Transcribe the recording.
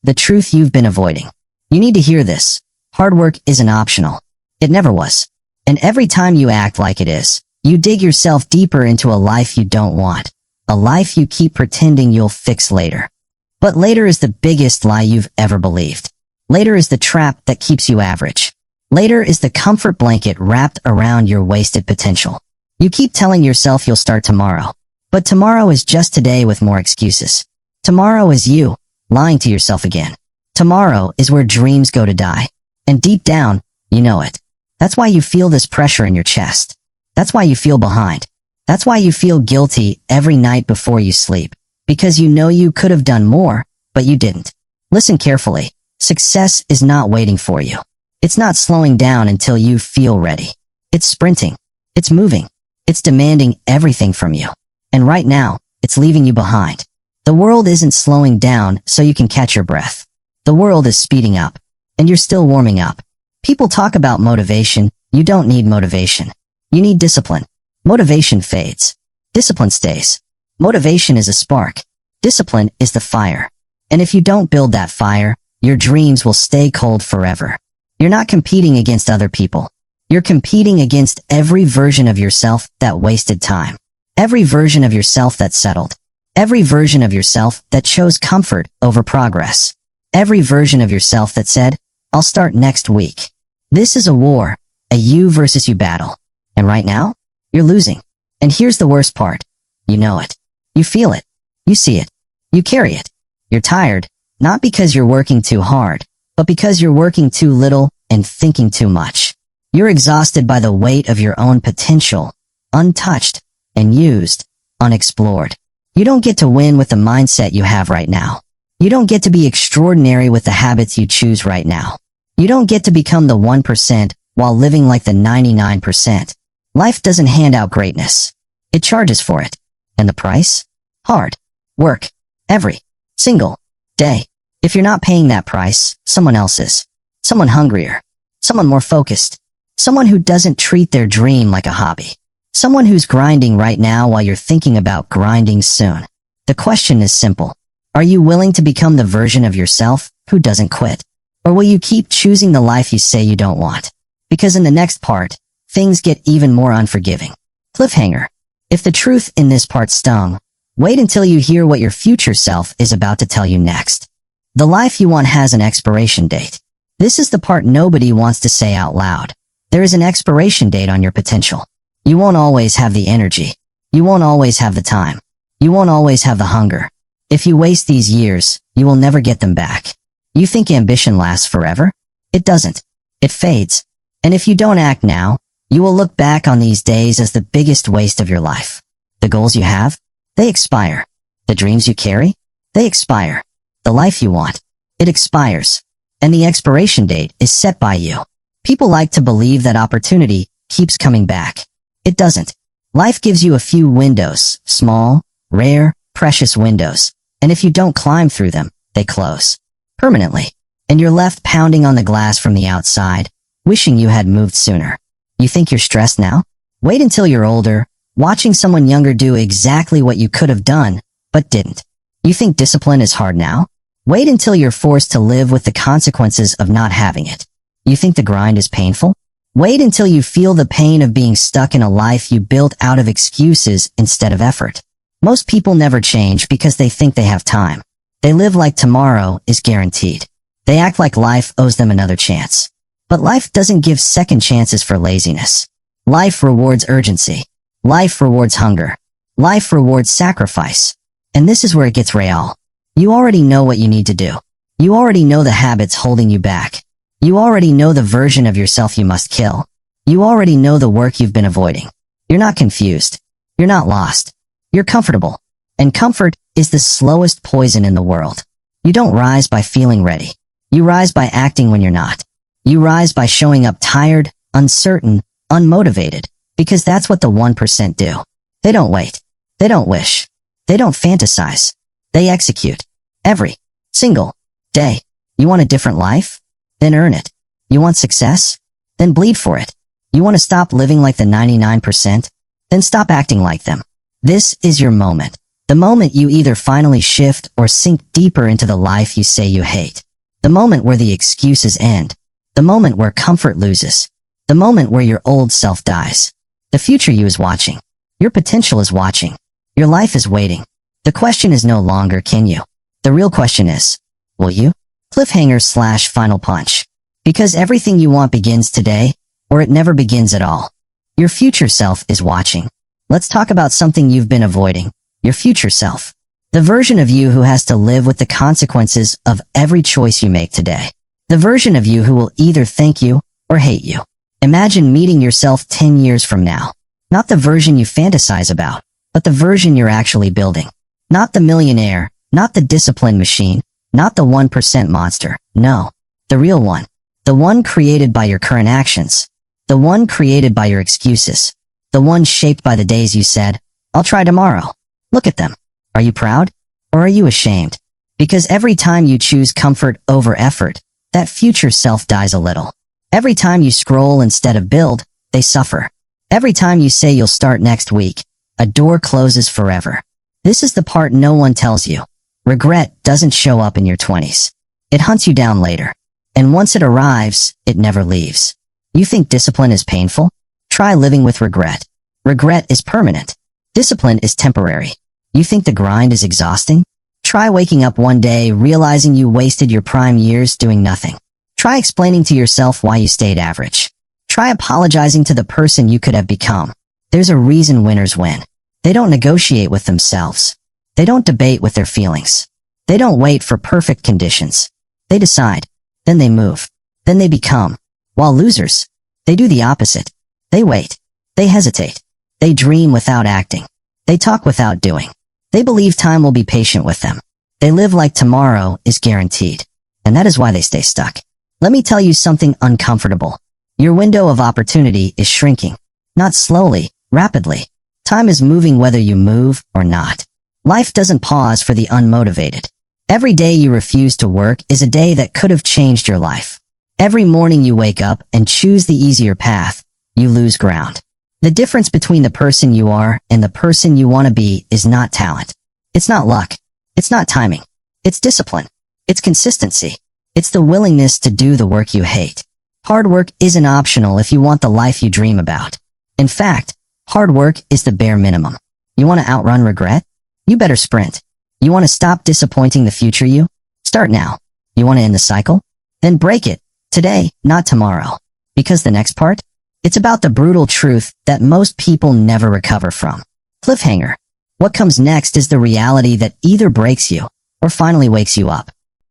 the truth you've been avoiding. You need to hear this. Hard work isn't optional. It never was. And every time you act like it is, you dig yourself deeper into a life you don't want. A life you keep pretending you'll fix later. But later is the biggest lie you've ever believed. Later is the trap that keeps you average. Later is the comfort blanket wrapped around your wasted potential. You keep telling yourself you'll start tomorrow. But tomorrow is just today with more excuses. Tomorrow is you, lying to yourself again. Tomorrow is where dreams go to die. And deep down, you know it. That's why you feel this pressure in your chest. That's why you feel behind. That's why you feel guilty every night before you sleep. Because you know you could have done more, but you didn't. Listen carefully. Success is not waiting for you. It's not slowing down until you feel ready. It's sprinting. It's moving. It's demanding everything from you. And right now, it's leaving you behind. The world isn't slowing down so you can catch your breath. The world is speeding up. And you're still warming up. People talk about motivation. You don't need motivation. You need discipline. Motivation fades. Discipline stays. Motivation is a spark. Discipline is the fire. And if you don't build that fire, your dreams will stay cold forever. You're not competing against other people. You're competing against every version of yourself that wasted time. Every version of yourself that settled. Every version of yourself that chose comfort over progress. Every version of yourself that said, I'll start next week. This is a war, a you versus you battle. And right now, you're losing. And here's the worst part. You know it. You feel it. You see it. You carry it. You're tired, not because you're working too hard, but because you're working too little and thinking too much. You're exhausted by the weight of your own potential, untouched and used, unexplored. You don't get to win with the mindset you have right now. You don't get to be extraordinary with the habits you choose right now. You don't get to become the 1% while living like the 99%. Life doesn't hand out greatness. It charges for it. And the price? Hard work. Every single day. If you're not paying that price, someone else is. Someone hungrier. Someone more focused. Someone who doesn't treat their dream like a hobby. Someone who's grinding right now while you're thinking about grinding soon. The question is simple. Are you willing to become the version of yourself who doesn't quit? Or will you keep choosing the life you say you don't want? Because in the next part, things get even more unforgiving. Cliffhanger. If the truth in this part stung, wait until you hear what your future self is about to tell you next. The life you want has an expiration date. This is the part nobody wants to say out loud. There is an expiration date on your potential. You won't always have the energy. You won't always have the time. You won't always have the hunger. If you waste these years, you will never get them back. You think ambition lasts forever? It doesn't. It fades. And if you don't act now, you will look back on these days as the biggest waste of your life. The goals you have? They expire. The dreams you carry? They expire. The life you want? It expires. And the expiration date is set by you. People like to believe that opportunity keeps coming back. It doesn't. Life gives you a few windows, small, rare, precious windows. And if you don't climb through them, they close. Permanently. And you're left pounding on the glass from the outside, wishing you had moved sooner. You think you're stressed now? Wait until you're older, watching someone younger do exactly what you could have done, but didn't. You think discipline is hard now? Wait until you're forced to live with the consequences of not having it. You think the grind is painful? Wait until you feel the pain of being stuck in a life you built out of excuses instead of effort. Most people never change because they think they have time. They live like tomorrow is guaranteed. They act like life owes them another chance. But life doesn't give second chances for laziness. Life rewards urgency. Life rewards hunger. Life rewards sacrifice. And this is where it gets real. You already know what you need to do. You already know the habits holding you back. You already know the version of yourself you must kill. You already know the work you've been avoiding. You're not confused. You're not lost. You're comfortable. And comfort is the slowest poison in the world. You don't rise by feeling ready. You rise by acting when you're not. You rise by showing up tired, uncertain, unmotivated, because that's what the 1% do. They don't wait. They don't wish. They don't fantasize. They execute. Every single day. You want a different life? Then earn it. You want success? Then bleed for it. You want to stop living like the 99%? Then stop acting like them. This is your moment. The moment you either finally shift or sink deeper into the life you say you hate. The moment where the excuses end. The moment where comfort loses. The moment where your old self dies. The future you is watching. Your potential is watching. Your life is waiting. The question is no longer can you. The real question is, will you? Cliffhanger/final punch. Because everything you want begins today, or it never begins at all. Your future self is watching. Let's talk about something you've been avoiding. Your future self. The version of you who has to live with the consequences of every choice you make today. The version of you who will either thank you or hate you. Imagine meeting yourself 10 years from now. Not the version you fantasize about, but the version you're actually building. Not the millionaire, not the disciplined machine, not the 1% monster. No, the real one. The one created by your current actions. The one created by your excuses. The one shaped by the days you said, I'll try tomorrow. Look at them. Are you proud? Or are you ashamed? Because every time you choose comfort over effort, that future self dies a little. Every time you scroll instead of build, they suffer. Every time you say you'll start next week, a door closes forever. This is the part no one tells you. Regret doesn't show up in your 20s. It hunts you down later. And once it arrives, it never leaves. You think discipline is painful? Try living with regret. Regret is permanent. Discipline is temporary. You think the grind is exhausting? Try waking up one day realizing you wasted your prime years doing nothing. Try explaining to yourself why you stayed average. Try apologizing to the person you could have become. There's a reason winners win. They don't negotiate with themselves. They don't debate with their feelings. They don't wait for perfect conditions. They decide. Then they move. Then they become. While losers, they do the opposite. They wait. They hesitate. They dream without acting. They talk without doing. They believe time will be patient with them. They live like tomorrow is guaranteed. And that is why they stay stuck. Let me tell you something uncomfortable. Your window of opportunity is shrinking. Not slowly, rapidly. Time is moving whether you move or not. Life doesn't pause for the unmotivated. Every day you refuse to work is a day that could have changed your life. Every morning you wake up and choose the easier path, you lose ground. The difference between the person you are and the person you want to be is not talent. It's not luck. It's not timing. It's discipline. It's consistency. It's the willingness to do the work you hate. Hard work isn't optional if you want the life you dream about. In fact, hard work is the bare minimum. You want to outrun regret? You better sprint. You want to stop disappointing the future you? Start now. You want to end the cycle? Then break it. Today, not tomorrow. Because the next part? It's about the brutal truth that most people never recover from. Cliffhanger. What comes next is the reality that either breaks you or finally wakes you up.